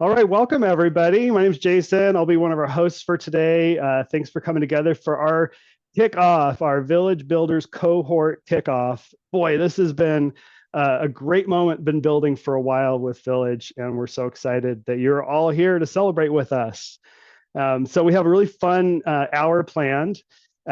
All right, welcome everybody. My name is Jason. I'll be one of our hosts for today. Thanks for coming together for our kickoff, our Village Builders Cohort Kickoff. Boy, this has been a great moment, been building for a while with Village, and we're so excited that you're all here to celebrate with us. So we have a really fun hour planned.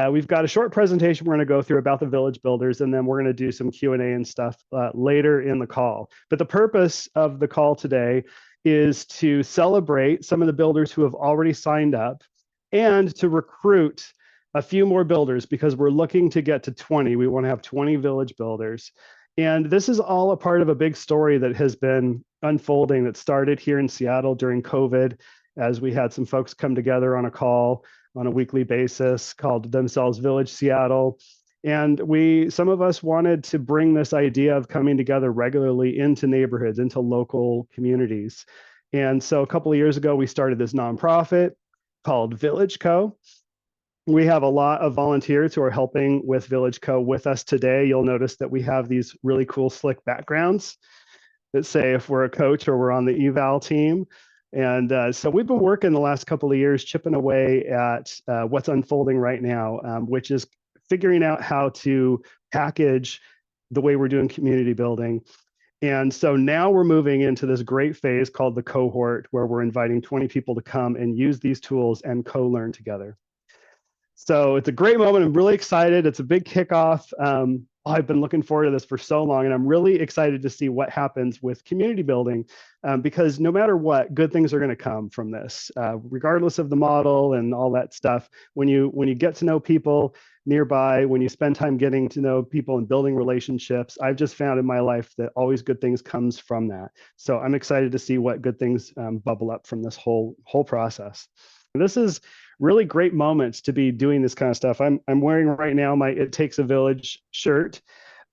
We've got a short presentation we're going to go through about the Village Builders, and then we're going to do some Q&A and stuff later in the call. But the purpose of the call today is to celebrate some of the builders who have already signed up and to recruit a few more builders because we're looking to get to 20. We want to have 20 Village Builders. And this is all a part of a big story that has been unfolding that started here in Seattle during COVID, as we had some folks come together on a call on a weekly basis, called themselves Village Seattle. And some of us wanted to bring this idea of coming together regularly into neighborhoods, into local communities. And so a couple of years ago, we started this nonprofit called Village Co. We have a lot of volunteers who are helping with Village Co with us today. You'll notice that we have these really cool, slick backgrounds that say if we're a coach or we're on the eval team. And so we've been working the last couple of years, chipping away at what's unfolding right now, which is figuring out how to package the way we're doing community building. And so now we're moving into this great phase called the cohort, where we're inviting 20 people to come and use these tools and co-learn together. So it's a great moment. I'm really excited. It's a big kickoff. I've been looking forward to this for so long, and I'm really excited to see what happens with community building, because no matter what, good things are going to come from this, regardless of the model and all that stuff. When you get to know people nearby, when you spend time getting to know people and building relationships, I've just found in my life that always good things comes from that. So I'm excited to see what good things bubble up from this whole process. And this is really great moments to be doing this kind of stuff. I'm wearing right now my It Takes a Village shirt.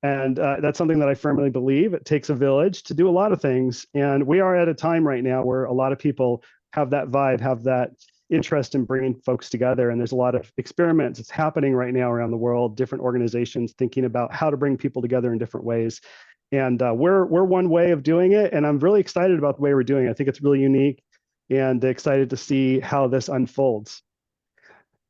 And that's something that I firmly believe. It takes a village to do a lot of things. And we are at a time right now where a lot of people have that vibe, have that interest in bringing folks together. And there's a lot of experiments that's happening right now around the world, different organizations thinking about how to bring people together in different ways. And we're one way of doing it. And I'm really excited about the way we're doing it. I think it's really unique and excited to see how this unfolds.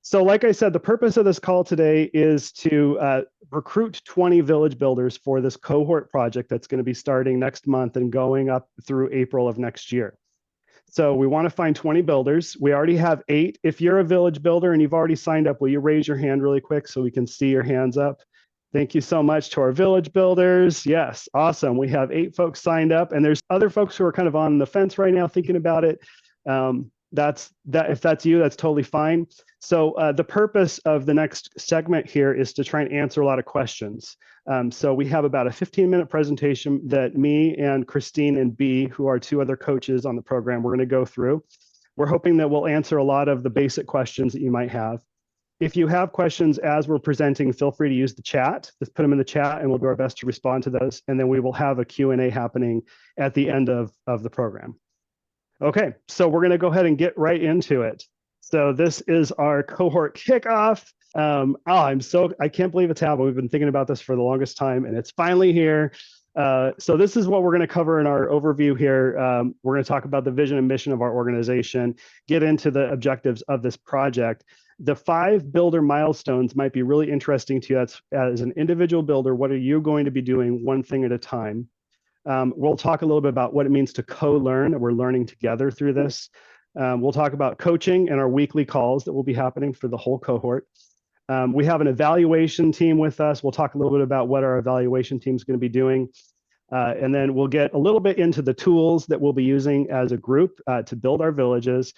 So like I said, the purpose of this call today is to recruit 20 village builders for this cohort project that's going to be starting next month and going up through April of next year. So we want to find 20 builders. We already have 8. If you're a village builder and you've already signed up, will you raise your hand really quick so we can see your hands up? Thank you so much to our village builders. Yes, awesome. We have 8 folks signed up, and there's other folks who are kind of on the fence right now thinking about it. If that's you, that's totally fine. So the purpose of the next segment here is to try and answer a lot of questions. So we have about a 15-minute presentation that me and Christine and B, who are 2 other coaches on the program, we're going to go through. We're hoping that we'll answer a lot of the basic questions that you might have. If you have questions as we're presenting, feel free to use the chat. Just put them in the chat and we'll do our best to respond to those. And then we will have a Q&A happening at the end of the program. Okay, so we're going to go ahead and get right into it. So this is our cohort kickoff. I can't believe it's happened. We've been thinking about this for the longest time, and it's finally here. So this is what we're going to cover in our overview here. We're going to talk about the vision and mission of our organization, get into the objectives of this project. The 5 builder milestones might be really interesting to you as an individual builder. What are you going to be doing one thing at a time? We'll talk a little bit about what it means to co-learn. We're learning together through this. We'll talk about coaching and our weekly calls that will be happening for the whole cohort. We have an evaluation team with us. We'll talk a little bit about what our evaluation team is going to be doing. And then we'll get a little bit into the tools that we'll be using as a group to build our villages.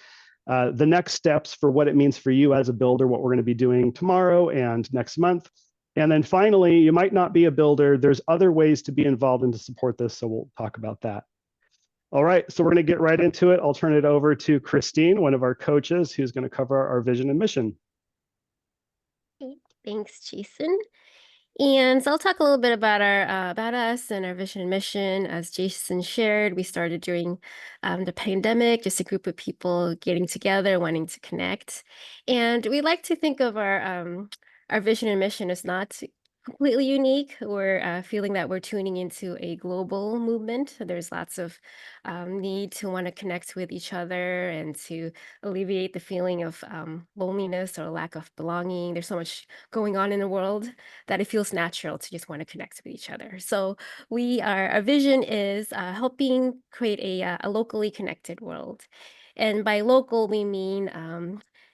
The next steps for what it means for you as a builder, what we're going to be doing tomorrow and next month. And then finally, you might not be a builder. There's other ways to be involved and to support this, so we'll talk about that. All right, so we're going to get right into it. I'll turn it over to Christine, one of our coaches, who's going to cover our vision and mission. Great. Thanks, Jason. And so I'll talk a little bit about about us and our vision and mission. As Jason shared, we started during the pandemic, just a group of people getting together, wanting to connect. And we like to think of our vision and mission as not completely unique. We're feeling that we're tuning into a global movement. There's lots of need to want to connect with each other and to alleviate the feeling of loneliness or lack of belonging. There's so much going on in the world that it feels natural to just want to connect with each other. So our vision is helping create a locally connected world. And by local, we mean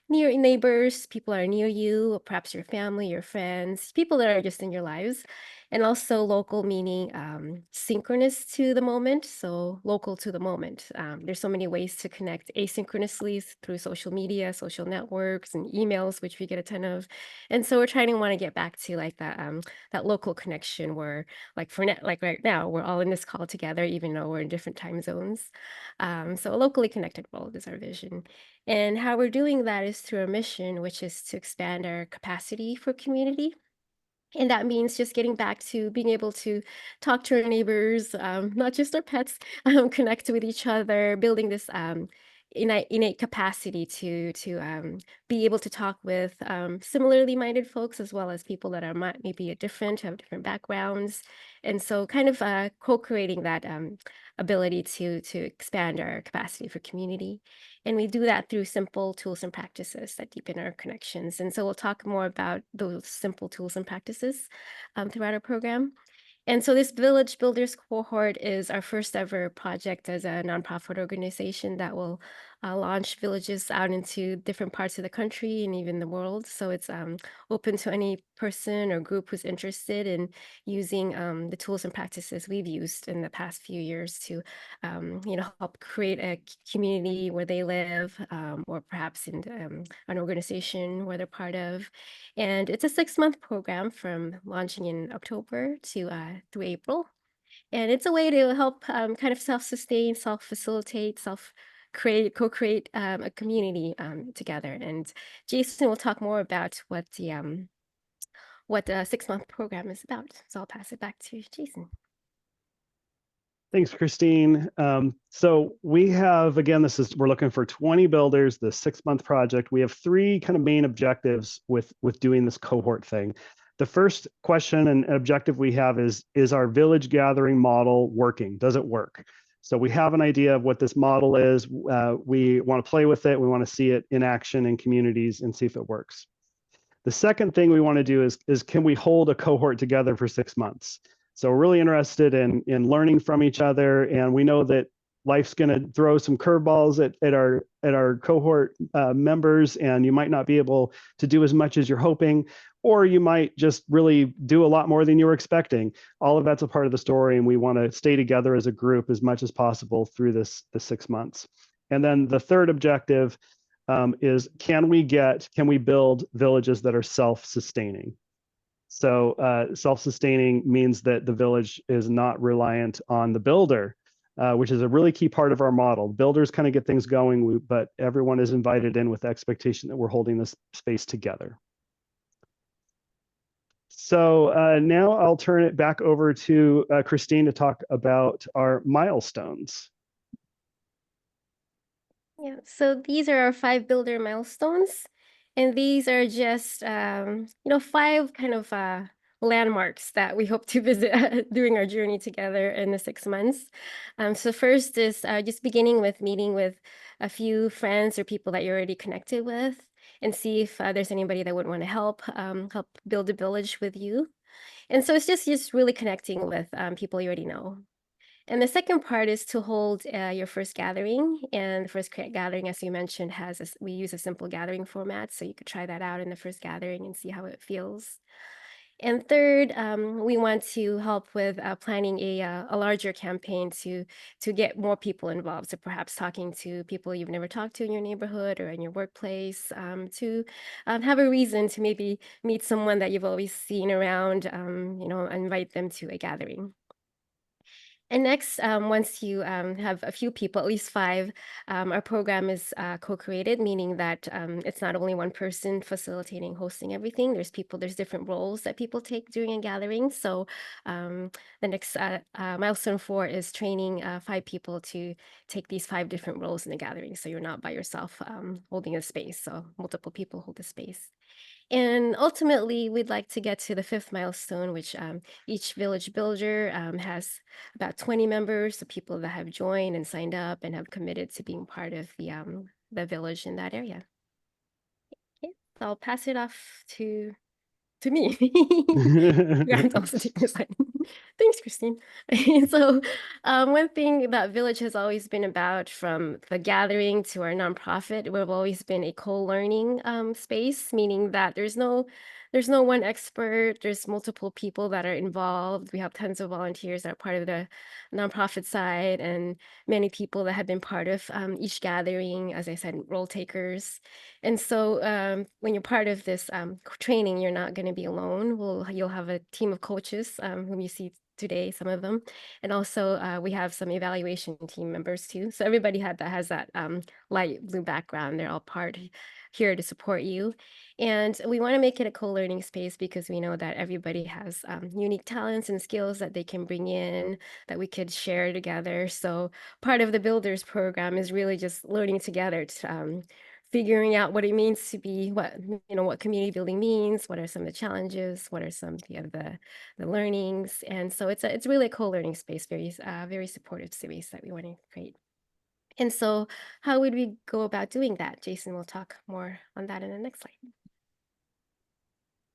near neighbors, people are near you, perhaps your family, your friends, people that are just in your lives. And also local meaning synchronous to the moment, so local to the moment. There's so many ways to connect asynchronously through social media, social networks, and emails, which we get a ton of. And so we're trying to want to get back to like that local connection where, like like right now, we're all in this call together, even though we're in different time zones. So a locally connected world is our vision. And how we're doing that is through a mission, which is to expand our capacity for community. And that means just getting back to being able to talk to our neighbors, not just our pets, connect with each other, building this innate capacity to be able to talk with similarly minded folks as well as people that are maybe have different backgrounds, and so kind of co-creating that ability to expand our capacity for community. And we do that through simple tools and practices that deepen our connections. And so we'll talk more about those simple tools and practices throughout our program. And so this Village Builders cohort is our first ever project as a nonprofit organization that will launch villages out into different parts of the country and even the world. So it's open to any person or group who's interested in using the tools and practices we've used in the past few years to, help create a community where they live, or perhaps in an organization where they're part of. And it's a 6-month program from launching in October to through April. And it's a way to help kind of self-sustain, self-facilitate, self-create, co-create a community together. And Jason will talk more about what the 6-month program is about. So I'll pass it back to Jason. Thanks, Christine. So we have, again, we're looking for 20 builders, the 6-month project. We have 3 kind of main objectives with doing this cohort thing. The first question and objective we have is our village gathering model working? Does it work? So we have an idea of what this model is. We want to play with it. We want to see it in action in communities and see if it works. The second thing we want to do is can we hold a cohort together for 6 months? So we're really interested in learning from each other, and we know that life's going to throw some curveballs at our cohort members, and you might not be able to do as much as you're hoping, or you might just really do a lot more than you were expecting. All of that's a part of the story, and we want to stay together as a group as much as possible through the 6 months. And then the third objective is can we build villages that are self-sustaining? So self-sustaining means that the village is not reliant on the builder, which is a really key part of our model. Builders kind of get things going, but everyone is invited in with the expectation that we're holding this space together. So now I'll turn it back over to Christine to talk about our milestones. Yeah, so these are our 5 builder milestones. And these are just, 5 kind of landmarks that we hope to visit during our journey together in the 6 months. So first is just beginning with meeting with a few friends or people that you're already connected with and see if there's anybody that would want to help build a village with you. And so it's just really connecting with people you already know. And the second part is to hold your first gathering. And the first gathering, as you mentioned, we use a simple gathering format. So you could try that out in the first gathering and see how it feels. And third, we want to help with planning a larger campaign to get more people involved. So perhaps talking to people you've never talked to in your neighborhood or in your workplace, to have a reason to maybe meet someone that you've always seen around, invite them to a gathering. And next, once you have a few people, at least 5, our program is co-created, meaning that it's not only one person facilitating, hosting everything. There's different roles that people take during a gathering. So the next milestone 4 is training 5 people to take these 5 different roles in the gathering. So you're not by yourself holding a space. So multiple people hold the space. And ultimately, we'd like to get to the fifth milestone, which each village builder has about 20 members, the people that have joined and signed up and have committed to being part of the village in that area. Okay, so I'll pass it off to me. Yeah, I'm also taking this slide. Thanks, Christine. So, one thing that Village has always been about, from the gathering to our nonprofit, we've always been a co-learning space, meaning that there's no one expert. There's multiple people that are involved. We have tons of volunteers that are part of the nonprofit side, and many people that have been part of each gathering, as I said, role takers. And so when you're part of this training, you're not going to be alone. You'll have a team of coaches whom you see today, some of them. And also we have some evaluation team members too. So everybody that has that light blue background, they're all part here to support you. And we want to make it a co-learning space because we know that everybody has unique talents and skills that they can bring in that we could share together. So part of the Builders program is really just learning together to figuring out what it means to be what community building means, what are some of the challenges, what are some of the learnings. And so it's really a co-learning space, very supportive space that we want to create. And so how would we go about doing that? Jason will talk more on that in the next slide.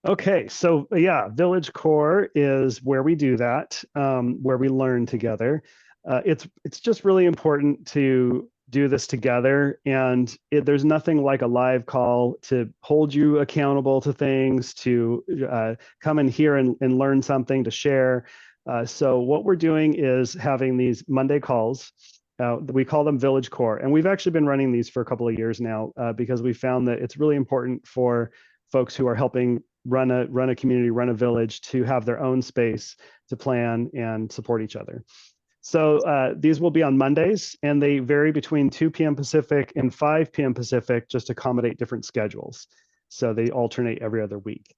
Okay, so yeah, Village Core is where we do that, where we learn together. It's just really important to do this together, and there's nothing like a live call to hold you accountable to things, to come in here and learn something, to share. So what we're doing is having these Monday calls. We call them Village Core, and we've actually been running these for a couple of years now because we found that it's really important for folks who are helping run a community, run a village, to have their own space to plan and support each other. So these will be on Mondays, and they vary between 2 p.m. Pacific and 5 p.m. Pacific, just to accommodate different schedules. So they alternate every other week.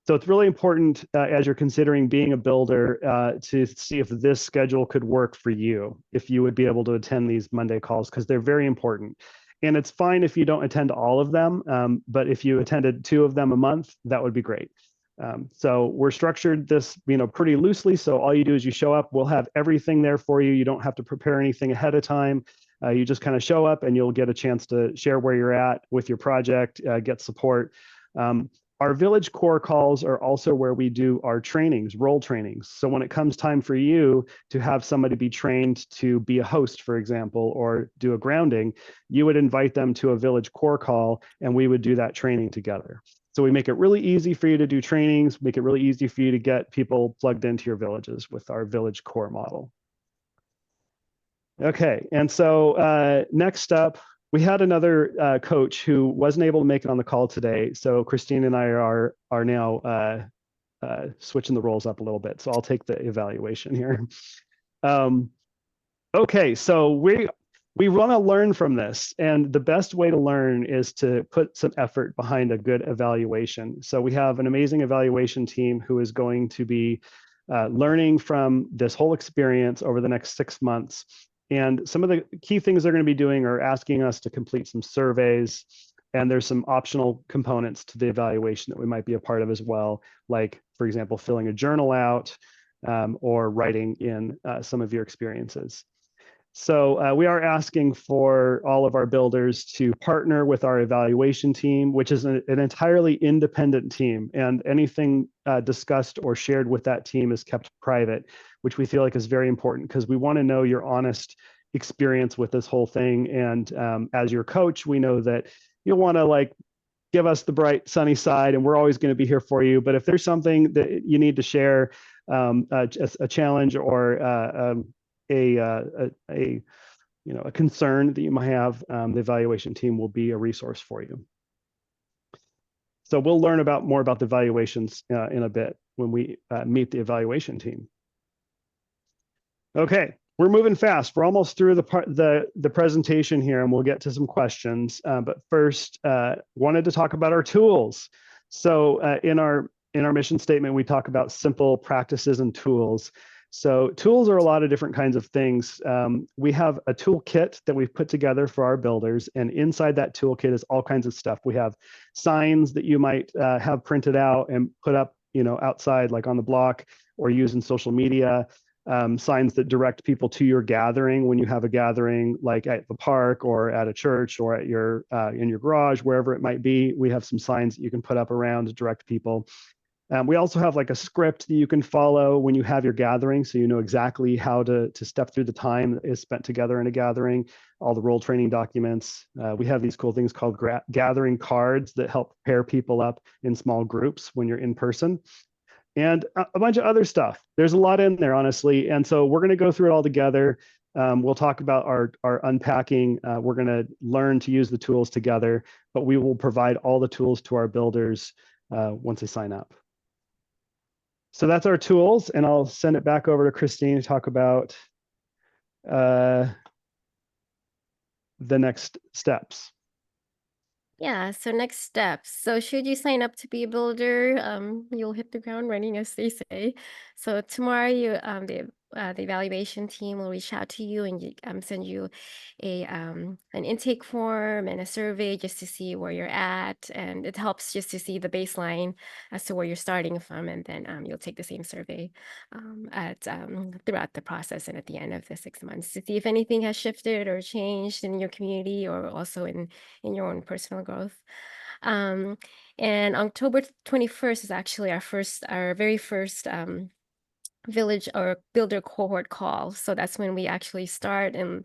So it's really important as you're considering being a builder to see if this schedule could work for you, if you would be able to attend these Monday calls, because they're very important. And it's fine if you don't attend all of them, but if you attended 2 of them a month, that would be great. So we're structured this, pretty loosely. So all you do is you show up. We'll have everything there for you. You don't have to prepare anything ahead of time. You just kind of show up, and you'll get a chance to share where you're at with your project, get support. Our Village Core calls are also where we do our trainings, role trainings. So when it comes time for you to have somebody be trained to be a host, for example, or do a grounding, you would invite them to a Village Core call, and we would do that training together. So we make it really easy for you to do trainings, make it really easy for you to get people plugged into your villages with our Village Core model. Okay, and so next up, we had another coach who wasn't able to make it on the call today. So Christine and I are now switching the roles up a little bit. So I'll take the evaluation here. Okay, so we want to learn from this, and the best way to learn is to put some effort behind a good evaluation. So we have an amazing evaluation team who is going to be learning from this whole experience over the next 6 months. And some of the key things they're going to be doing are asking us to complete some surveys, and there's some optional components to the evaluation that we might be a part of as well, like, for example, filling a journal out or writing in some of your experiences. So we are asking for all of our builders to partner with our evaluation team, which is an entirely independent team, and anything discussed or shared with that team is kept private, which we feel like is very important because we want to know your honest experience with this whole thing. And as your coach, we know that you'll want to give us the bright sunny side, and we're always going to be here for you. But if there's something that you need to share, a challenge or a concern that you might have, the evaluation team will be a resource for you. So we'll learn more about the evaluations in a bit when we meet the evaluation team. Okay, we're moving fast. We're almost through the presentation here, and we'll get to some questions. But first, wanted to talk about our tools. So in our mission statement, we talk about simple practices and tools. So tools are a lot of different kinds of things. We have a toolkit that we've put together for our builders, and inside that toolkit is all kinds of stuff. We have signs that you might have printed out and put up, outside, like on the block, or use in social media. Signs that direct people to your gathering when you have a gathering, like at the park or at a church or at your in your garage, wherever it might be. We have some signs that you can put up around to direct people. We also have like a script that you can follow when you have your gathering, so you know exactly how to step through the time that is spent together in a gathering, all the role training documents. We have these cool things called gathering cards that help pair people up in small groups when you're in person, and a bunch of other stuff. There's a lot in there, honestly, and so we're going to go through it all together. We'll talk about our unpacking. We're going to learn to use the tools together, but we will provide all the tools to our builders once they sign up. So that's our tools, and I'll send it back over to Christine to talk about the next steps. Yeah, so next steps. So should you sign up to be a builder, you'll hit the ground running, as they say. So tomorrow, the evaluation team will reach out to you and send you an intake form and a survey just to see where you're at, and it helps just to see the baseline as to where you're starting from, and then you'll take the same survey throughout the process and at the end of the 6 months to see if anything has shifted or changed in your community or also in your own personal growth. And October 21st is actually our very first village or builder cohort call. So that's when we actually start and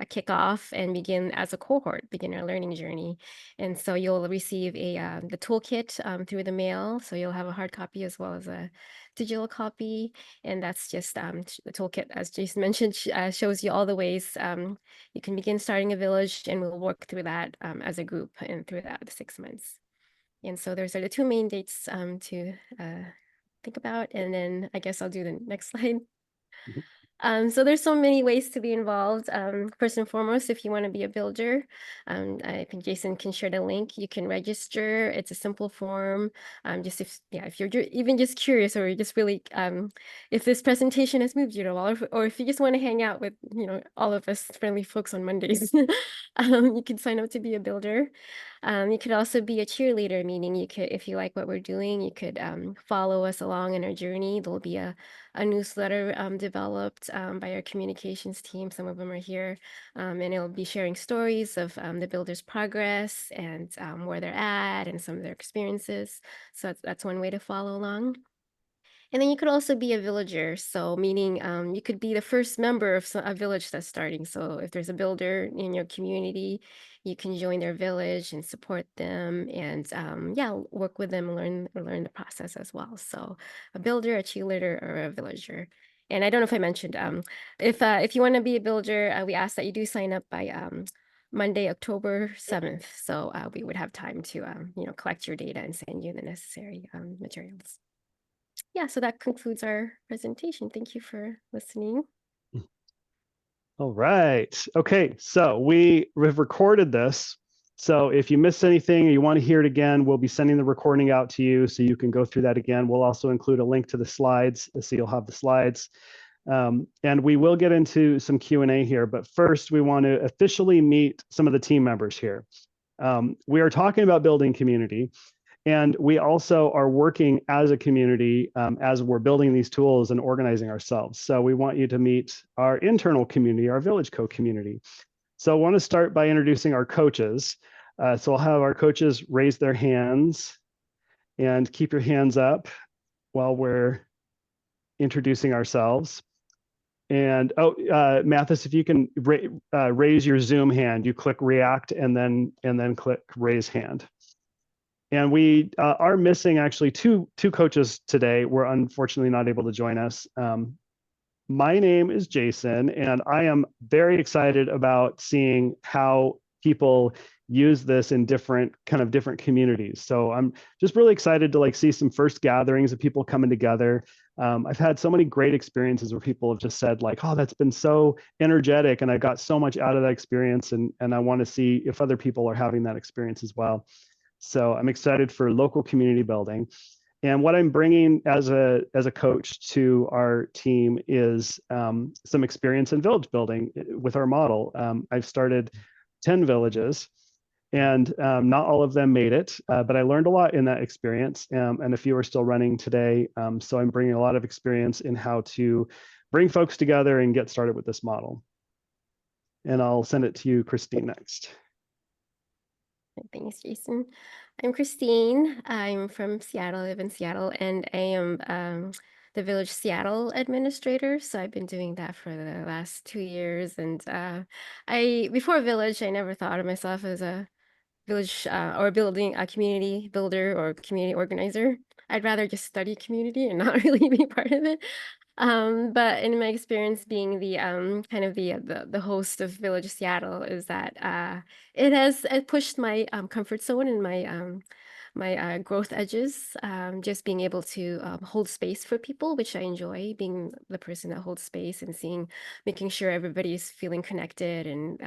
kick off and begin as a cohort, begin our learning journey. And so you'll receive the toolkit through the mail. So you'll have a hard copy as well as a digital copy. And that's just the toolkit, as Jason mentioned, shows you all the ways you can begin starting a village, and we'll work through that as a group and throughout the 6 months. And so those are the 2 main dates to think about, and then I guess I'll do the next slide. So there's so many ways to be involved. First and foremost, if you want to be a builder, I think Jason can share the link. You can register. It's a simple form. Just if you're even just curious, or just really if this presentation has moved you at all, or if you just want to hang out with all of us friendly folks on Mondays, you can sign up to be a builder. You could also be a cheerleader, meaning you could, if you like what we're doing, you could follow us along in our journey. There'll be a newsletter developed by our communications team. Some of them are here, and it'll be sharing stories of the builder's progress and where they're at and some of their experiences. So that's one way to follow along. And then you could also be a villager. So meaning you could be the first member of a village that's starting. So if there's a builder in your community, you can join their village and support them, and work with them and learn the process as well. So a builder, a cheerleader, or a villager. And I don't know if I mentioned, if you want to be a builder, we ask that you do sign up by Monday, October 7th. So we would have time to collect your data and send you the necessary materials. Yeah, so that concludes our presentation. Thank you for listening. All right. Okay, so we've recorded this. So if you missed anything or you want to hear it again, we'll be sending the recording out to you so you can go through that again. We'll also include a link to the slides, so you'll have the slides. And we will get into some Q&A here, but first we want to officially meet some of the team members here. We are talking about building community, and we also are working as a community as we're building these tools and organizing ourselves. So we want you to meet our internal community, our Village Co community. So I want to start by introducing our coaches. So I'll have our coaches raise their hands, and keep your hands up while we're introducing ourselves. And Mathis, if you can raise your Zoom hand, you click react and then click raise hand. And we are missing actually two coaches today. We're unfortunately not able to join us. My name is Jason, and I am very excited about seeing how people use this in different communities. So I'm just really excited to see some first gatherings of people coming together. I've had so many great experiences where people have just said oh, that's been so energetic, and I got so much out of that experience, and I want to see if other people are having that experience as well. So I'm excited for local community building. And what I'm bringing as a coach to our team is some experience in village building with our model. I've started 10 villages, and not all of them made it, but I learned a lot in that experience, and a few are still running today. So I'm bringing a lot of experience in how to bring folks together and get started with this model. And I'll send it to you, Christine, next. Thanks, Jason. I'm Christine. I'm from Seattle. I live in Seattle, and I am the Village Seattle administrator. So I've been doing that for the last 2 years. And before Village, I never thought of myself as a village or building a community builder or community organizer. I'd rather just study community and not really be part of it. But in my experience being the kind of the host of Village Seattle is that it pushed my comfort zone and my growth edges, just being able to hold space for people, which I enjoy, being the person that holds space and making sure everybody's feeling connected, and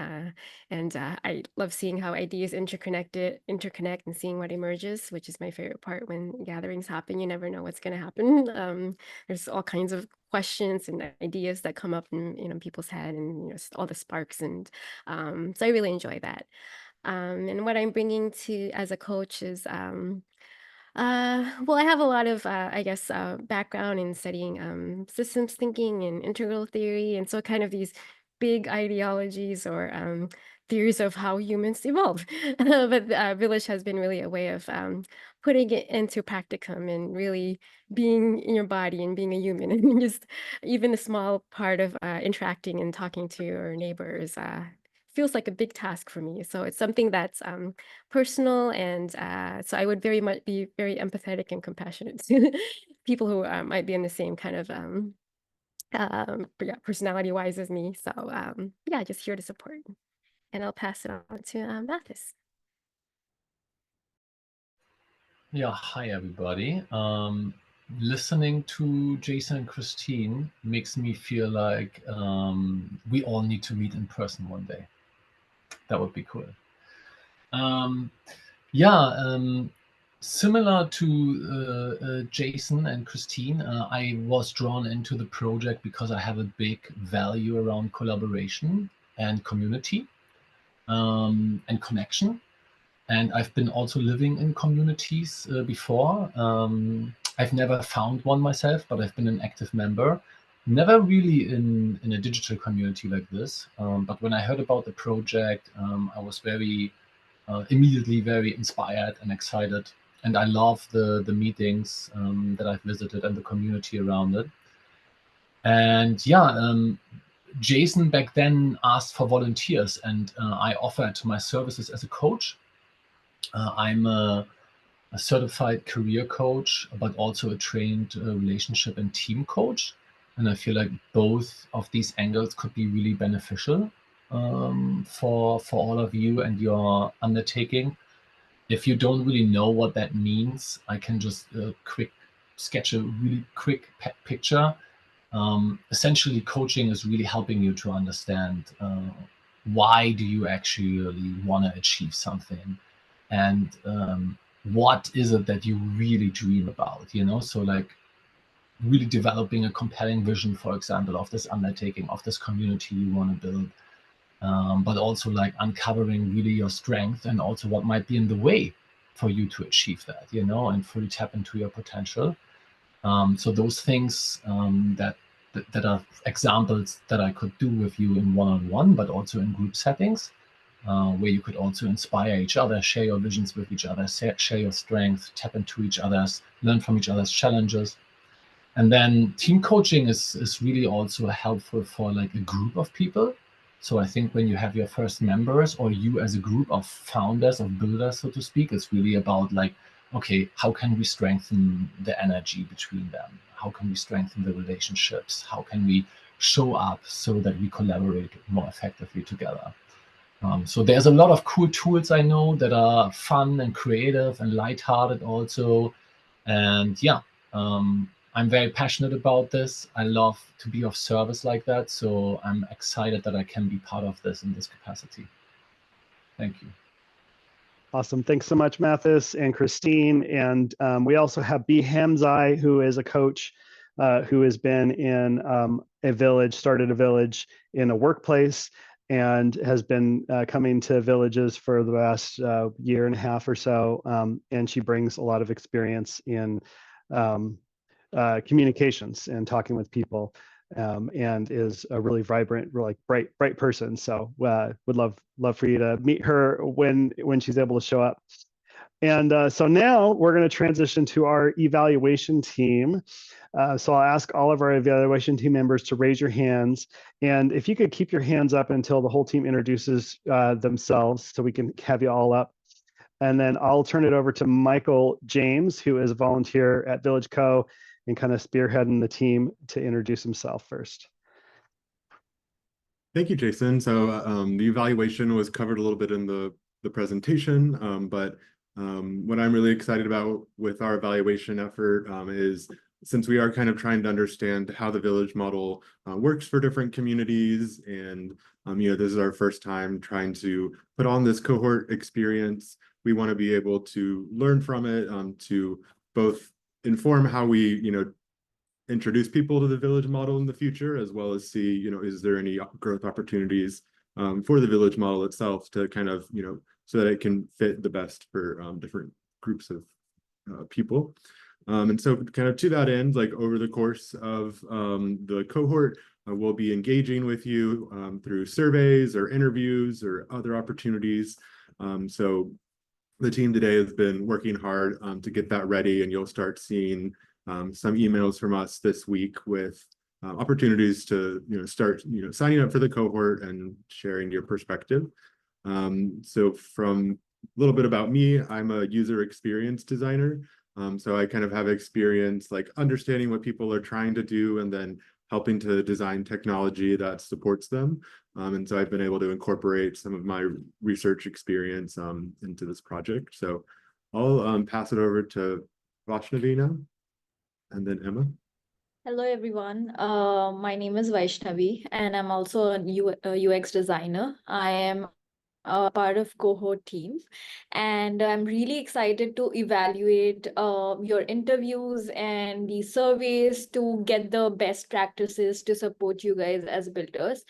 I love seeing how ideas interconnect and seeing what emerges, which is my favorite part when gatherings happen. You never know what's going to happen. There's all kinds of questions and ideas that come up in people's head, and all the sparks, and so I really enjoy that. And what I'm bringing to as a coach is, well, I have a lot of, I guess, background in studying systems thinking and integral theory, and so kind of these big ideologies or theories of how humans evolve. But Village has been really a way of putting it into practicum and really being in your body and being a human, and just even a small part of interacting and talking to your neighbors feels like a big task for me. So it's something that's personal, and so I would very much be very empathetic and compassionate to people who might be in the same kind of yeah, personality wise as me. So yeah, just here to support, and I'll pass it on to Mathis. Yeah, hi everybody. Listening to Jason and Christine makes me feel like we all need to meet in person one day. That would be cool. Yeah, similar to Jason and Christine, I was drawn into the project because I have a big value around collaboration and community and connection. And I've been also living in communities before. I've never found one myself, but I've been an active member. Never really in a digital community like this. But when I heard about the project, I was immediately very inspired and excited. And I love the meetings that I've visited and the community around it. And yeah, Jason back then asked for volunteers, and I offered my services as a coach. I'm a certified career coach, but also a trained relationship and team coach. And I feel like both of these angles could be really beneficial for all of you and your undertaking. If you don't really know what that means, I can just sketch a really quick picture. Essentially, coaching is really helping you to understand why do you actually want to achieve something, and what is it that you really dream about, so like really developing a compelling vision, for example, of this undertaking, of this community you want to build, but also like uncovering really your strength and also what might be in the way for you to achieve that, and fully tap into your potential. So those things that are examples that I could do with you in one-on-one, but also in group settings, where you could also inspire each other, share your visions with each other, share your strength, tap into each other's, learn from each other's challenges. And then team coaching is really also helpful for like a group of people. So I think when you have your first members, or you as a group of founders, of builders, so to speak, it's really about like, okay, how can we strengthen the energy between them? How can we strengthen the relationships? How can we show up so that we collaborate more effectively together? So there's a lot of cool tools I know that are fun and creative and lighthearted also. And yeah, I'm very passionate about this. I love to be of service like that. So I'm excited that I can be part of this in this capacity. Thank you. Awesome. Thanks so much, Mathis and Christine. And we also have B. Hamzai, who is a coach who has been in a village, started a village in a workplace, and has been coming to villages for the last year and a half or so. And she brings a lot of experience in communications and talking with people. And is a really vibrant, really bright person. So would love for you to meet her when she's able to show up. And so now we're going to transition to our evaluation team. So I'll ask all of our evaluation team members to raise your hands. And if you could keep your hands up until the whole team introduces themselves, so we can have you all up. And then I'll turn it over to Michael James, who is a volunteer at Village Co. and kind of spearheading the team to introduce himself first. Thank you, Jason. So the evaluation was covered a little bit in the presentation, but what I'm really excited about with our evaluation effort is, since we are kind of trying to understand how the village model works for different communities, and this is our first time trying to put on this cohort experience, we want to be able to learn from it, to both inform how we introduce people to the village model in the future, as well as see is there any growth opportunities for the village model itself to kind of so that it can fit the best for different groups of people. And so kind of to that end, like over the course of the cohort, we'll be engaging with you through surveys or interviews or other opportunities. So the team today has been working hard to get that ready, and you'll start seeing some emails from us this week with opportunities to start signing up for the cohort and sharing your perspective. So from a little bit about me, I'm a user experience designer. So I kind of have experience like understanding what people are trying to do and then helping to design technology that supports them. And so I've been able to incorporate some of my research experience into this project. So I'll pass it over to Vaishnavi now, and then Emma. Hello, everyone. My name is Vaishnavi, and I'm also a UX designer. I am a part of Cohort team, and I'm really excited to evaluate your interviews and the surveys to get the best practices to support you guys as builders.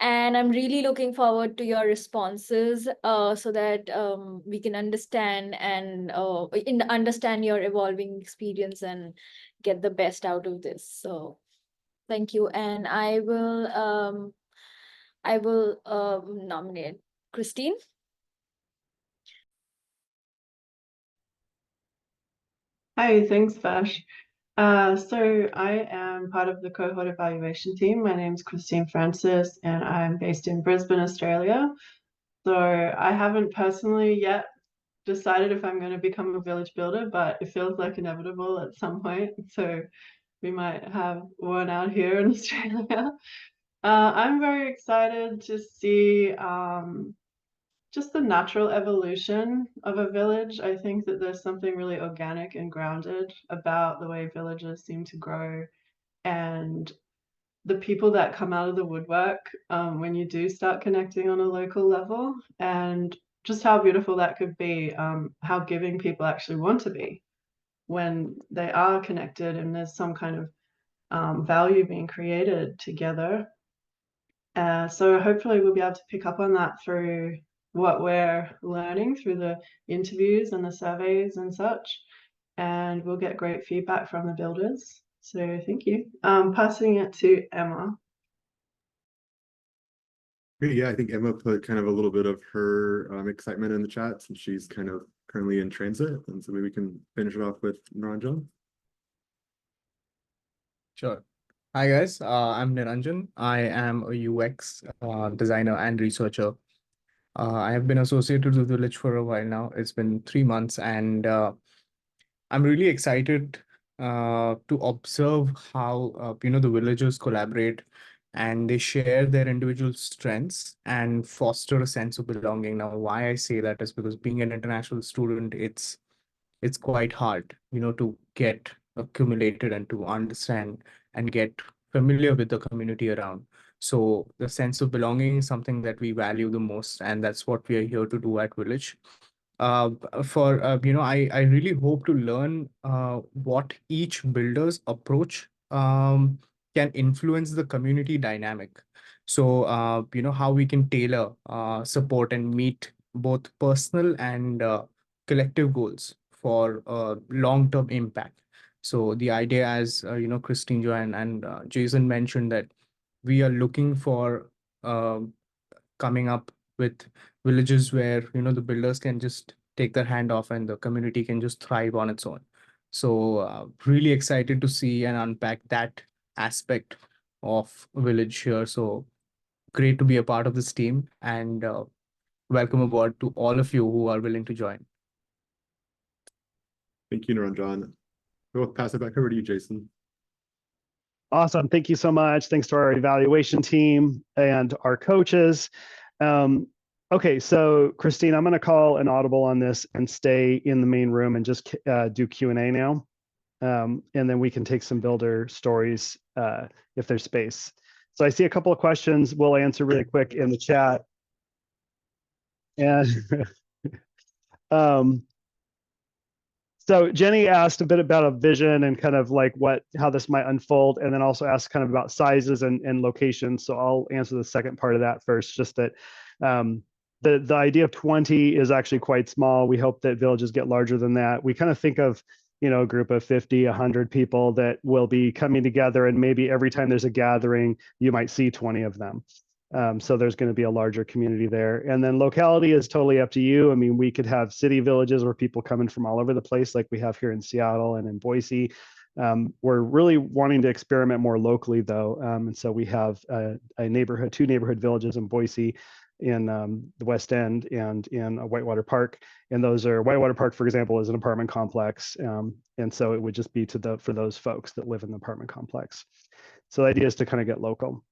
And I'm really looking forward to your responses so that we can understand and understand your evolving experience and get the best out of this. So thank you. And I will nominate Christine. Hi, thanks, Vash. So I am part of the cohort evaluation team. My name is Christine Francis, and I'm based in Brisbane, Australia. So I haven't personally yet decided if I'm going to become a village builder, but it feels like inevitable at some point. So we might have one out here in Australia. I'm very excited to see just the natural evolution of a village. I think that there's something really organic and grounded about the way villages seem to grow, and the people that come out of the woodwork when you do start connecting on a local level, and just how beautiful that could be, how giving people actually want to be when they are connected and there's some kind of value being created together. So hopefully we'll be able to pick up on that through what we're learning through the interviews and the surveys and such, and we'll get great feedback from the builders. So thank you. Passing it to Emma. Great. Yeah, I think Emma put kind of a little bit of her excitement in the chat, since she's kind of currently in transit, and so maybe we can finish it off with Niranjan. Sure. Hi guys, I'm Niranjan. I am a UX designer and researcher. I have been associated with Village for a while now. It's been 3 months, and I'm really excited to observe how the villagers collaborate and they share their individual strengths and foster a sense of belonging. Now, why I say that is because being an international student, it's quite hard, to get accumulated and to understand and get familiar with the community around. So the sense of belonging is something that we value the most, and that's what we are here to do at Village. I really hope to learn what each builder's approach can influence the community dynamic. So, how we can tailor support and meet both personal and collective goals for long-term impact. So the idea, as Christine, Joanne, and Jason mentioned, that we are looking for coming up with villages where the builders can just take their hand off and the community can just thrive on its own. So really excited to see and unpack that aspect of village here. So great to be a part of this team, and welcome aboard to all of you who are willing to join. Thank you, Niranjan. We'll pass it back over to you, Jason. Awesome. Thank you so much. Thanks to our evaluation team and our coaches. Okay, so Christine, I'm going to call an audible on this and stay in the main room and just do Q&A now. And then we can take some builder stories if there's space. So I see a couple of questions we'll answer really quick in the chat. And so Jenny asked a bit about a vision and kind of like how this might unfold, and then also asked kind of about sizes and locations. So I'll answer the second part of that first, just that the idea of 20 is actually quite small. We hope that villages get larger than that. We kind of think of, a group of 50, 100 people that will be coming together, and maybe every time there's a gathering, you might see 20 of them. So there's going to be a larger community there. And then locality is totally up to you. I mean, we could have city villages where people come in from all over the place, like we have here in Seattle and in Boise. We're really wanting to experiment more locally, though. And so we have two neighborhood villages in Boise, in the West End, and in Whitewater Park. And those are, Whitewater Park, for example, is an apartment complex. And so it would just be for those folks that live in the apartment complex. So the idea is to kind of get local.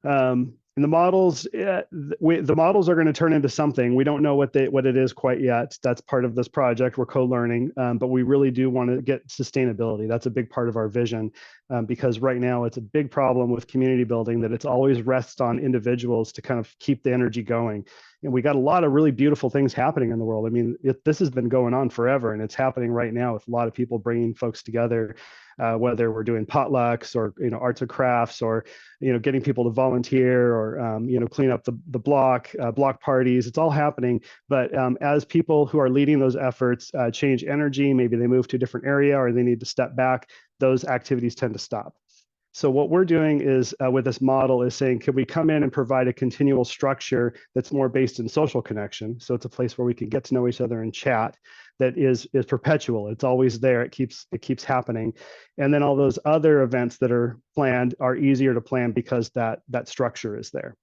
And the models, the models are going to turn into something. We don't know what it is quite yet. That's part of this project. We're co-learning, but we really do want to get sustainability. That's a big part of our vision, because right now it's a big problem with community building that it's always rests on individuals to kind of keep the energy going. And we got a lot of really beautiful things happening in the world. I mean, this has been going on forever, and it's happening right now with a lot of people bringing folks together, whether we're doing potlucks or arts and crafts, or getting people to volunteer, or clean up the block parties. It's all happening. But as people who are leading those efforts change energy, maybe they move to a different area or they need to step back, those activities tend to stop. So what we're doing is with this model is saying, can we come in and provide a continual structure that's more based in social connection? So it's a place where we can get to know each other and chat, that is perpetual. It's always there. It keeps happening. And then all those other events that are planned are easier to plan because that structure is there.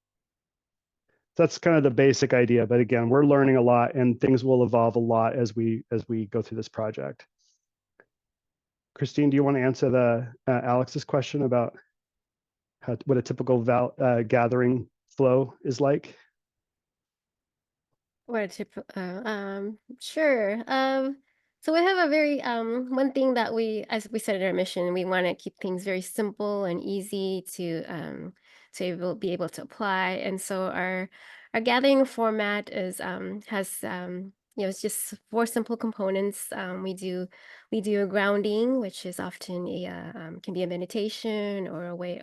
So that's kind of the basic idea. But again, we're learning a lot, and things will evolve a lot as we go through this project. Christine, do you want to answer Alex's question about what a typical gathering flow is like? What a tip, sure. So we have a very one thing that as we said in our mission, we want to keep things very simple and easy to be able to apply. And so our gathering format is has it's just 4 simple components. We do a grounding, which is often can be a meditation or a way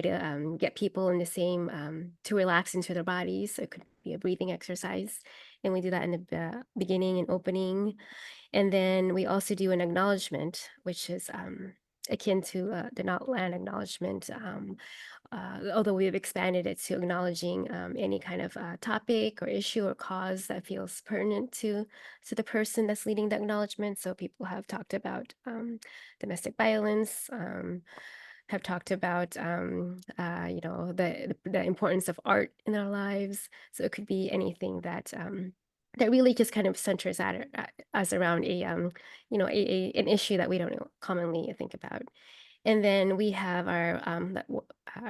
to get people in the same to relax into their bodies. So it could be a breathing exercise, and we do that in the beginning and opening. And then we also do an acknowledgement, which is akin to the not land acknowledgement, although we've expanded it to acknowledging any kind of topic or issue or cause that feels pertinent to the person that's leading the acknowledgement. So people have talked about domestic violence, have talked about the importance of art in our lives. So it could be anything that really just kind of centers us around an issue that we don't commonly think about. And then we have our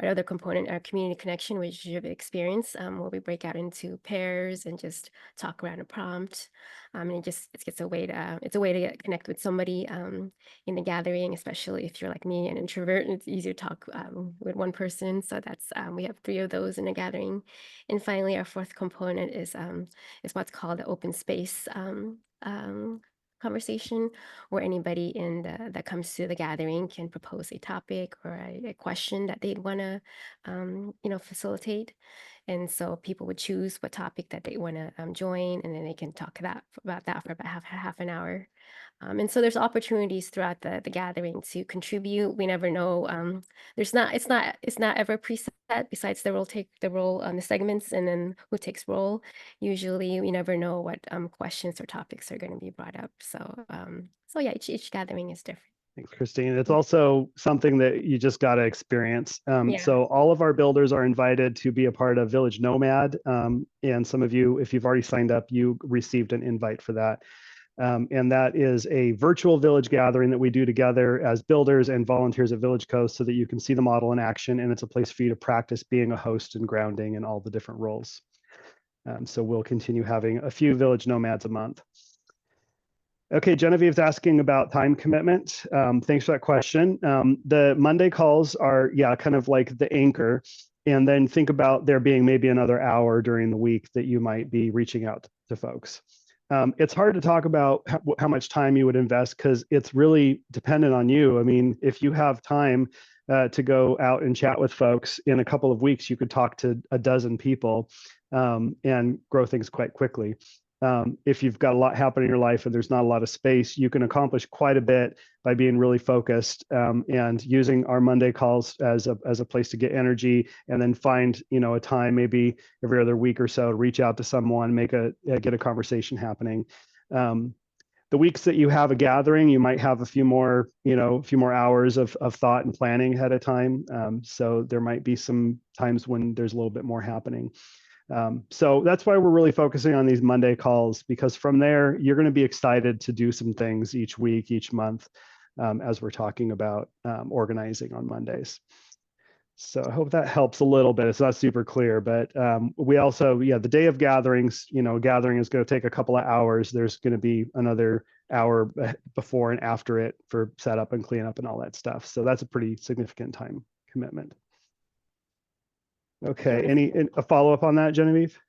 other component, our community connection, which you've experienced, where we break out into pairs and just talk around a prompt. And it's a way to connect with somebody in the gathering, especially if you're like me, an introvert, and it's easier to talk with one person. So that's we have 3 of those in a gathering. And finally, our 4th component is what's called the open space conversation, where anybody that comes to the gathering can propose a topic or a question that they'd want to facilitate. And so people would choose what topic that they want to join, and then they can talk about that for about half an hour. And so there's opportunities throughout the gathering to contribute. We never know. It's not ever preset, besides the segments and then who takes role. Usually we never know what questions or topics are going to be brought up. So yeah, each gathering is different. Thanks, Christine. It's also something that you just got to experience. Yeah. So all of our builders are invited to be a part of Village Nomad. And some of you, if you've already signed up, you received an invite for that. And that is a virtual village gathering that we do together as builders and volunteers at Village Coast, so that you can see the model in action, and it's a place for you to practice being a host and grounding and all the different roles. So we'll continue having a few Village Nomads a month. Okay, Genevieve's asking about time commitment. Thanks for that question. The Monday calls are, kind of like the anchor. And then think about there being maybe another hour during the week that you might be reaching out to folks. It's hard to talk about how much time you would invest, because it's really dependent on you. I mean, if you have time to go out and chat with folks in a couple of weeks, you could talk to a dozen people and grow things quite quickly. If you've got a lot happening in your life and there's not a lot of space, you can accomplish quite a bit by being really focused and using our Monday calls as a place to get energy, and then find a time maybe every other week or so to reach out to someone, get a conversation happening. The weeks that you have a gathering, you might have a few more hours of thought and planning ahead of time. So there might be some times when there's a little bit more happening. So that's why we're really focusing on these Monday calls, because from there, you're going to be excited to do some things each week, each month, as we're talking about organizing on Mondays. So I hope that helps a little bit. It's not super clear, but we also, the day of gatherings, gathering is going to take a couple of hours. There's going to be another hour before and after it for setup and cleanup and all that stuff. So that's a pretty significant time commitment. Okay, a follow-up on that, Genevieve?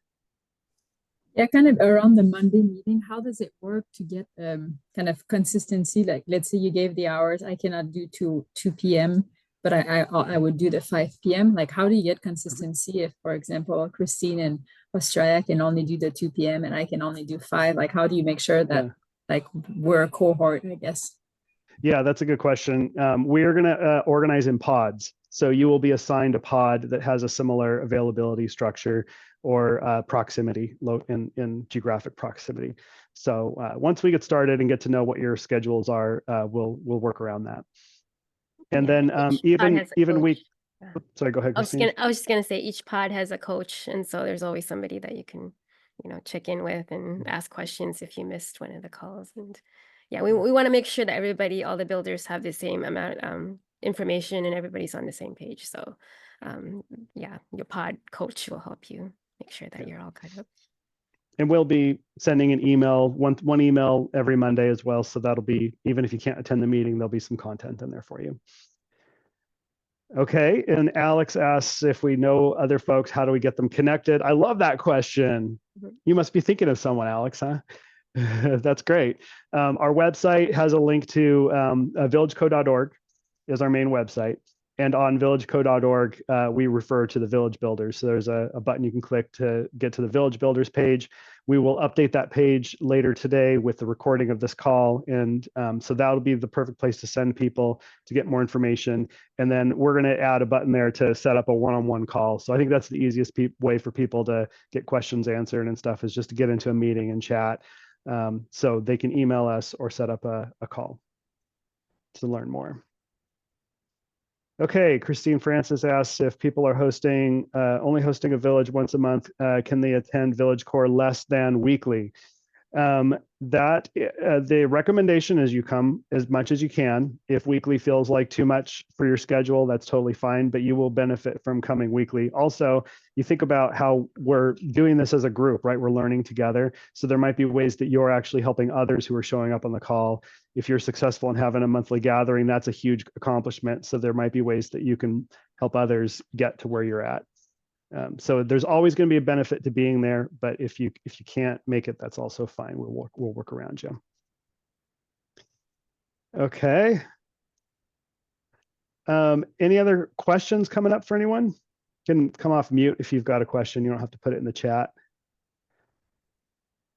Yeah, kind of around the Monday meeting, how does it work to get kind of consistency? Like, let's say you gave the hours, I cannot do 2 p.m., but I would do the 5 p.m. Like, how do you get consistency if, for example, Christine in Australia can only do the 2 p.m. and I can only do 5? Like, how do you make sure that like we're a cohort, I guess? Yeah, that's a good question. We're going to organize in pods. So you will be assigned a pod that has a similar availability structure or proximity in geographic proximity. So once we get started and get to know what your schedules are, we'll work around that. And then even we. Sorry, go ahead, Christine. I was just gonna say each pod has a coach, and so there's always somebody that you can check in with and ask questions if you missed one of the calls. And yeah, we want to make sure that all the builders have the same amount information and everybody's on the same page. So your pod coach will help you make sure that you're all caught up. And we'll be sending an email, one email every Monday as well. So that'll be, even if you can't attend the meeting, there'll be some content in there for you. Okay, and Alex asks if we know other folks, how do we get them connected? I love that question. You must be thinking of someone, Alex, huh? That's great. Our website has a link to villageco.org is our main website. And on villageco.org, we refer to the Village Builders. So there's a button you can click to get to the Village Builders page. We will update that page later today with the recording of this call. And so that'll be the perfect place to send people to get more information. And then we're going to add a button there to set up a one-on-one call. So I think that's the easiest way for people to get questions answered and stuff, is just to get into a meeting and chat. So they can email us or set up a call to learn more. Okay, Christine Francis asks if people are only hosting a village once a month, can they attend Village Core less than weekly? That the recommendation is you come as much as you can. If weekly feels like too much for your schedule, that's totally fine, but you will benefit from coming weekly. Also, you think about how we're doing this as a group, right? We're learning together. So there might be ways that you're actually helping others who are showing up on the call. If you're successful in having a monthly gathering, that's a huge accomplishment. So there might be ways that you can help others get to where you're at. So there's always going to be a benefit to being there, but if you can't make it, that's also fine. We'll work around you. Okay. Any other questions coming up for anyone? You can come off mute if you've got a question. You don't have to put it in the chat.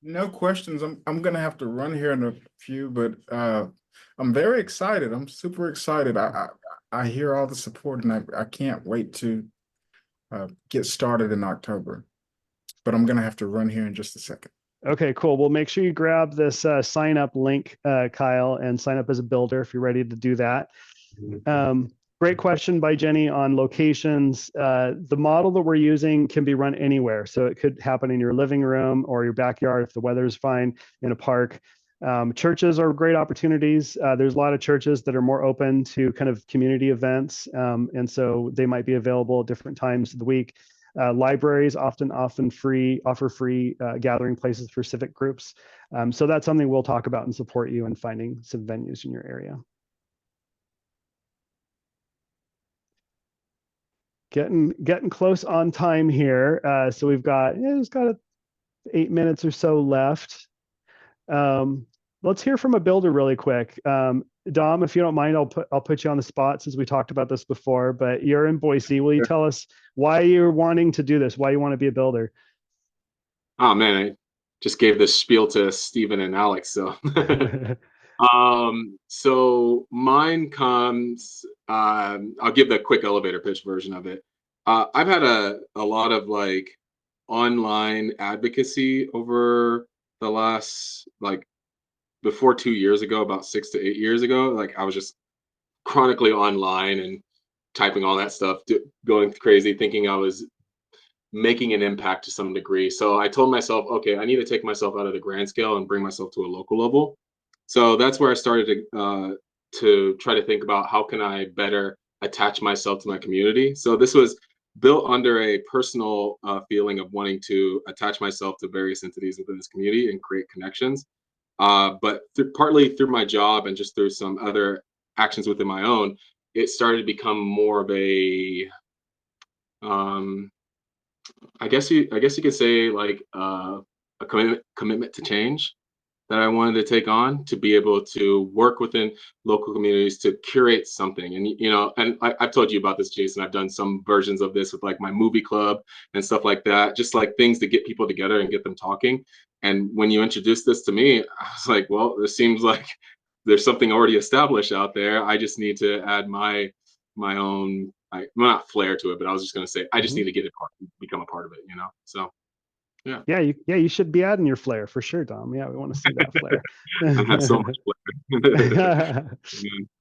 No questions. I'm gonna have to run here in a few, but I'm very excited. I'm super excited. I hear all the support, and I can't wait to get started in October. But I'm gonna have to run here in just a second. Okay, cool. Well, make sure you grab this sign up link, Kyle, and sign up as a builder if you're ready to do that. Great question by Jenny on locations. The model that we're using can be run anywhere. So it could happen in your living room or your backyard if the weather is fine, in a park. Churches are great opportunities. There's a lot of churches that are more open to kind of community events. And so they might be available at different times of the week. Libraries often offer free gathering places for civic groups. So that's something we'll talk about and support you in finding some venues in your area. Getting close on time here. So we've got, it's got 8 minutes or so left. Let's hear from a builder really quick. Dom, if you don't mind, I'll put you on the spot since we talked about this before, but you're in Boise. Will you tell us why you're wanting to do this? Why you want to be a builder? Oh man, I just gave this spiel to Stephen and Alex. So so mine comes, I'll give the quick elevator pitch version of it. I've had a lot of like online advocacy over the last, like, before 2 years ago, about 6 to 8 years ago. Like I was just chronically online and typing all that stuff, going crazy, thinking I was making an impact to some degree. So I told myself, okay, I need to take myself out of the grand scale and bring myself to a local level. So that's where I started to try to think about how can I better attach myself to my community. So this was built under a personal feeling of wanting to attach myself to various entities within this community and create connections. But partly through my job and just through some other actions within my own, it started to become more of a, I guess you could say, like a commitment to change that I wanted to take on, to be able to work within local communities to curate something. And, you know, and I've told you about this, Jason. I've done some versions of this with like my movie club and stuff like that, just like things to get people together and get them talking. And when you introduced this to me, I was like, well, this seems like there's something already established out there. I just need to add my own, well, not flair to it, but I was just going to say, I just need to get it, become a part of it, you know? So. Yeah. You should be adding your flair for sure, Dom. Yeah, we want to see that flair. I have so much flair.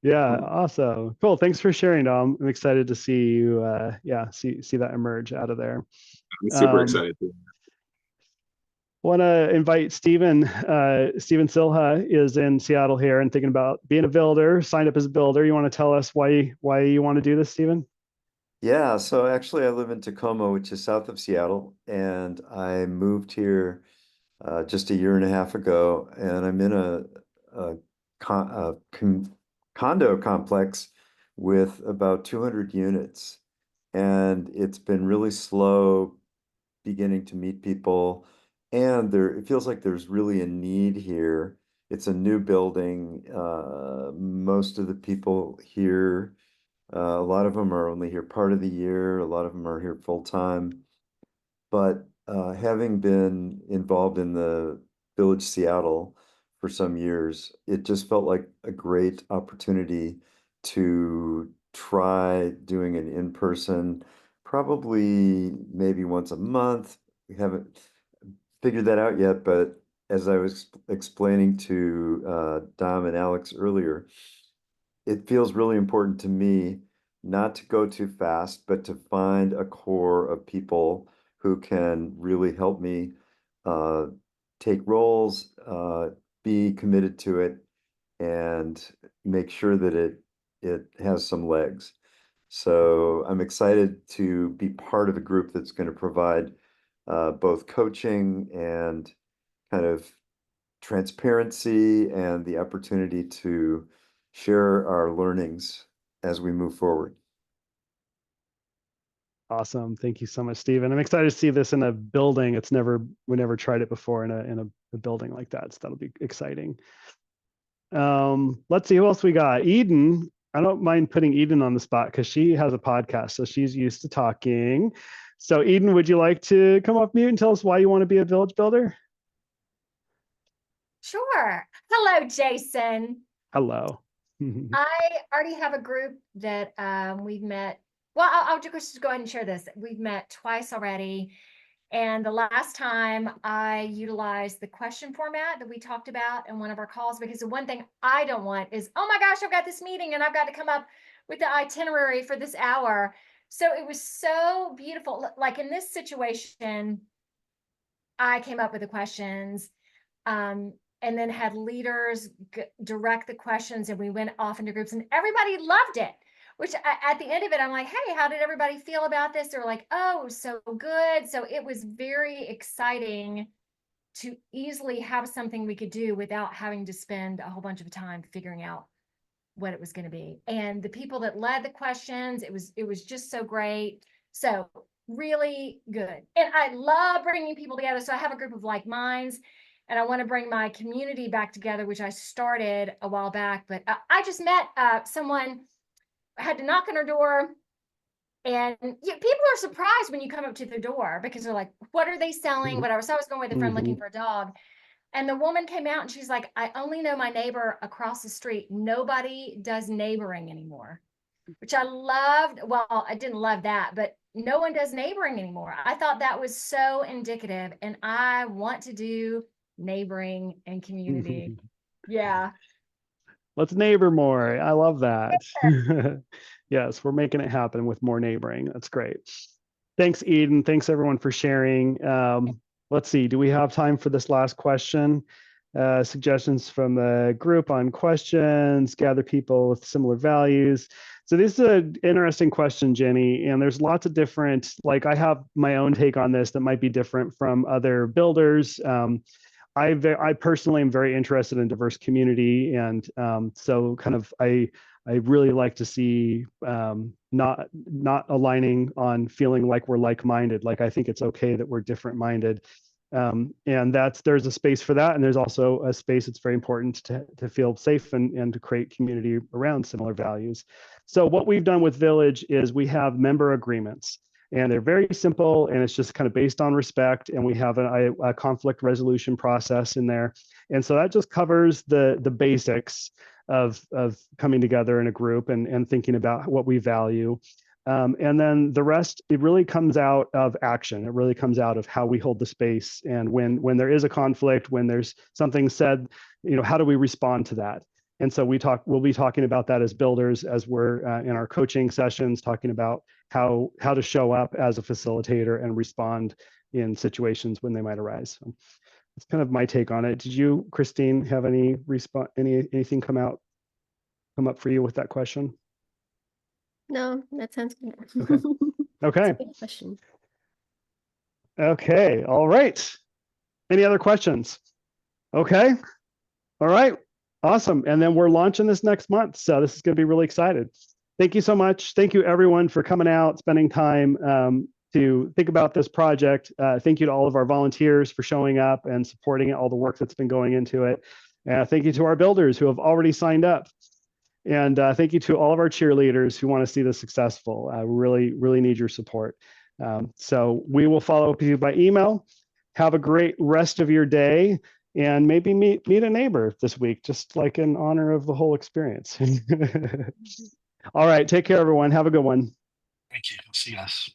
Yeah, awesome. Cool. Thanks for sharing, Dom. I'm excited to see you see that emerge out of there. I'm super excited too. Want to invite Stephen. Stephen Silha is in Seattle here and thinking about being a builder, signed up as a builder. You want to tell us why you want to do this, Stephen? Yeah, so actually I live in Tacoma, which is south of Seattle, and I moved here just a year and a half ago, and I'm in a condo complex with about 200 units, and it's been really slow beginning to meet people, and it feels like there's really a need here. It's a new building. Most of the people here, a lot of them are only here part of the year. A lot of them are here full time. But having been involved in the Village Seattle for some years, it just felt like a great opportunity to try doing an in-person, probably maybe once a month. We haven't figured that out yet, but as I was explaining to Dom and Alex earlier, it feels really important to me not to go too fast, but to find a core of people who can really help me take roles, be committed to it, and make sure that it has some legs. So I'm excited to be part of a group that's going to provide both coaching and kind of transparency and the opportunity to share our learnings as we move forward. Awesome. Thank you so much, Stephen. I'm excited to see this in a building. We never tried it before in a building like that. So that'll be exciting. Let's see who else we got. Eden. I don't mind putting Eden on the spot because she has a podcast, so she's used to talking. So Eden, would you like to come off mute and tell us why you want to be a village builder? Sure. Hello, Jason. Hello. I already have a group that we've met. Well, I'll just go ahead and share this. We've met twice already. And the last time I utilized the question format that we talked about in one of our calls, because the one thing I don't want is, oh my gosh, I've got this meeting and I've got to come up with the itinerary for this hour. So it was so beautiful. Like in this situation, I came up with the questions. And then had leaders direct the questions, and we went off into groups and everybody loved it, which at the end of it, I'm like, hey, how did everybody feel about this? They're like, oh, so good. So it was very exciting to easily have something we could do without having to spend a whole bunch of time figuring out what it was going to be. And the people that led the questions, it was just so great. So really good. And I love bringing people together. So I have a group of like minds, and I want to bring my community back together, which I started a while back. But I just met someone, I had to knock on her door. And people are surprised when you come up to their door because they're like, what are they selling? Whatever. So I was going with a friend looking for a dog. And the woman came out and she's like, I only know my neighbor across the street. Nobody does neighboring anymore, which I loved. Well, I didn't love that, but no one does neighboring anymore. I thought that was so indicative, and I want to do neighboring and community. Yeah. Let's neighbor more. I love that. Yes, we're making it happen with more neighboring. That's great. Thanks, Eden. Thanks, everyone, for sharing. Let's see. Do we have time for this last question? Suggestions from the group on questions, gather people with similar values. So this is an interesting question, Jenny, and there's lots of different, like I have my own take on this that might be different from other builders. I personally am very interested in diverse community, and so kind of I really like to see not aligning on feeling like we're like-minded. Like I think it's okay that we're different-minded, and there's a space for that, and there's also a space that's very important to feel safe and to create community around similar values. So what we've done with Village is we have member agreements. And they're very simple, and it's just kind of based on respect. And we have a conflict resolution process in there. And so that just covers the basics of coming together in a group and thinking about what we value. And then the rest, it really comes out of action. It really comes out of how we hold the space. And when there is a conflict, when there's something said, how do we respond to that? And so we'll be talking about that as builders, as we're in our coaching sessions, talking about how to show up as a facilitator and respond in situations when they might arise. So that's kind of my take on it. Did you, Christine, have any anything come up for you with that question? No, that sounds good. Okay. Okay. Good question. Okay. All right. Any other questions? Okay. All right. Awesome. And then we're launching this next month. So this is going to be really excited. Thank you so much. Thank you, everyone, for coming out, spending time to think about this project. Thank you to all of our volunteers for showing up and supporting all the work that's been going into it. Thank you to our builders who have already signed up. And thank you to all of our cheerleaders who want to see this successful. Really, really need your support. So we will follow up with you by email. Have a great rest of your day. And maybe meet a neighbor this week, just like in honor of the whole experience. All right, take care, everyone. Have a good one. Thank you. See you guys.